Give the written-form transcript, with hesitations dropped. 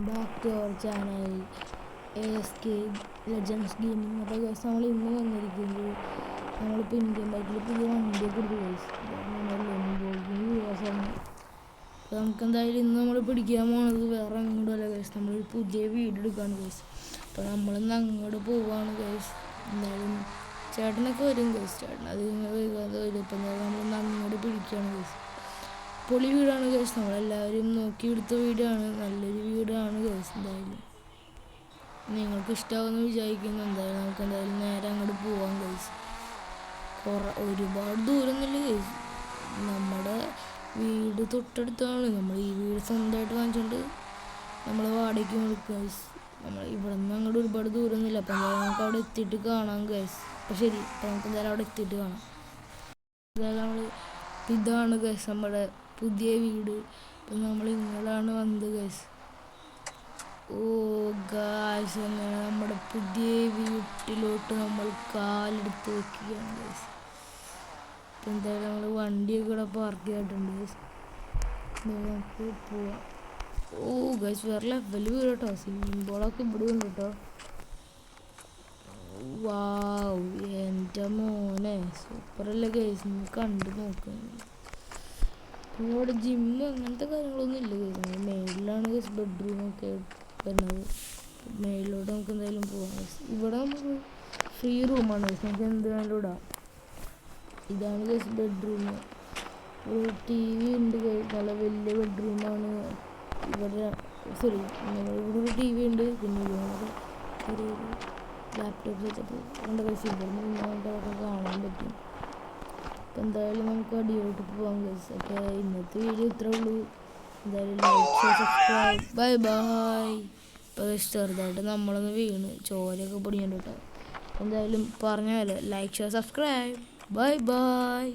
Back to അവർ channel ASK legends gaming. അപ്പോൾ guys നമ്മൾ ഇന്ന് വന്നിരിക്കുന്നത് നമ്മളിപ്പോൾ ഇന്ത്യൻ ബൈക്കിൽ പുതിയ വണ്ടിയൊക്കെ എടുത്തു ഗൈസ്. അപ്പോൾ നമുക്ക് എന്തായാലും ഇന്ന് നമ്മൾ പിടിക്കാൻ പോകുന്നത് വേറെ അങ്ങോട്ടല്ല ഗൈസ്, നമ്മളൊരു പുതിയ വീട് എടുക്കുകയാണ് ഗൈസ്. അപ്പോൾ നമ്മളിന്ന് അങ്ങോട്ട് പോവുകയാണ് ഗൈസ്. എന്തായാലും ചേട്ടനൊക്കെ വരും ഗൈസ്, ചേട്ടൻ അത് വൈകാതെ വരും. ഇപ്പം നമ്മളിന്ന് അങ്ങോട്ട് പിടിക്കുകയാണ് ഗൈസ്. പൊളി വീടാണ് ഗൈസ്, നമ്മളെല്ലാവരും നോക്കി എടുത്ത വീടാണ്, നല്ലൊരു വീടാണ് ഗൈസ്. എന്തായാലും നിങ്ങൾക്ക് ഇഷ്ടമാകുമെന്ന് വിചാരിക്കുന്നു. എന്തായാലും നമുക്ക് എന്തായാലും നേരെ അങ്ങോട്ട് പോവാം ഗൈസ്. ഒരുപാട് ദൂരമൊന്നുമില്ല ഗൈസ്, നമ്മുടെ വീട് തൊട്ടടുത്താണ്. നമ്മൾ ഈ വീട് സ്വന്തമായിട്ട് വാങ്ങിച്ചുകൊണ്ട് നമ്മൾ വാടകയ്ക്ക് കൊടുക്കും ഗൈസ്. നമ്മൾ ഇവിടെ നിന്ന് അങ്ങോട്ട് ഒരുപാട് ദൂരമൊന്നുമില്ല. അപ്പം എന്തായാലും നമുക്ക് അവിടെ എത്തിയിട്ട് കാണാം ഗൈസ്. അപ്പോൾ ശരി, അപ്പം നമുക്ക് എന്തായാലും അവിടെ എത്തിയിട്ട് കാണാം. എന്തായാലും നമ്മൾ ഇതാണ് ഗൈസ് നമ്മുടെ പുതിയ വീട്. ഇപ്പം നമ്മൾ ഇങ്ങോട്ടാണ് വന്നത് ഗൈസ്. ഓ ഗൈസ്, അങ്ങനെ നമ്മുടെ പുതിയ വീട്ടിലോട്ട് നമ്മൾ കാലെടുത്ത് വെക്കുകയാണ് ഗൈസ്. ഇപ്പം എന്തായാലും നമ്മൾ വണ്ടിയൊക്കെ ഇവിടെ പാർക്ക് ചെയ്തിട്ടുണ്ട് ഗൈസ്. നമുക്ക് പോവാം. ഓ ഗൈസ്, വേറെ ലെവൽ വീട് കേട്ടോ, സ്വിമ്മിംഗ് പൂളൊക്കെ ഇവിടെ ഉണ്ട് കേട്ടോ. വാവ്, എൻ്റെ മോനെ സൂപ്പറല്ലേ ഗൈസ്, നിങ്ങൾ കണ്ടു നോക്കുന്നത്. പിന്നെ ഇവിടെ ജിമ്മ് അങ്ങനത്തെ കാര്യങ്ങളൊന്നും ഇല്ല ഗൈസ്. മേളിലാണ് ഗൈസ് ബെഡ്റൂമൊക്കെ വരുന്നത്. മേളിലോട്ട് നമുക്ക് എന്തായാലും പോകാം ഗൈസ്. ഇവിടെ നമുക്ക് ഫ്രീ റൂമാണ് ഗൈസ്, നമുക്ക് എന്ത് വേണമെങ്കിലും ഇടാം. ഇതാണ് ഗൈസ് ബെഡ്റൂം. ഒരു TV ഉണ്ട് ഗൈസ്, നല്ല വലിയ ബെഡ്റൂമാണ്. ഇവിടെ ഇവിടെ ഒരു TV ഉണ്ട്, പിന്നെ ഒരു ലാപ്ടോപ്പ് സെറ്റപ്പ് ഉണ്ട് ഗൈസ്. ഇവിടെ നിന്ന് നമുക്കതൊക്കെ കാണാൻ പറ്റും. അപ്പം എന്തായാലും നമുക്ക് അടിയോട്ട് പോകാം ഗൈസ്. അപ്പോൾ ഇന്നത്തെ വീഡിയോ ഇത്രേ ഉള്ളൂ. എന്തായാലും like share subscribe. Bye bye. ഇപ്പോൾ ചെറുതായിട്ട് നമ്മളൊന്ന് വീണ് ചോരയൊക്കെ പൊടിയുണ്ട് കേട്ടോ. എന്തായാലും പറഞ്ഞ പോലെ like share subscribe. Bye bye.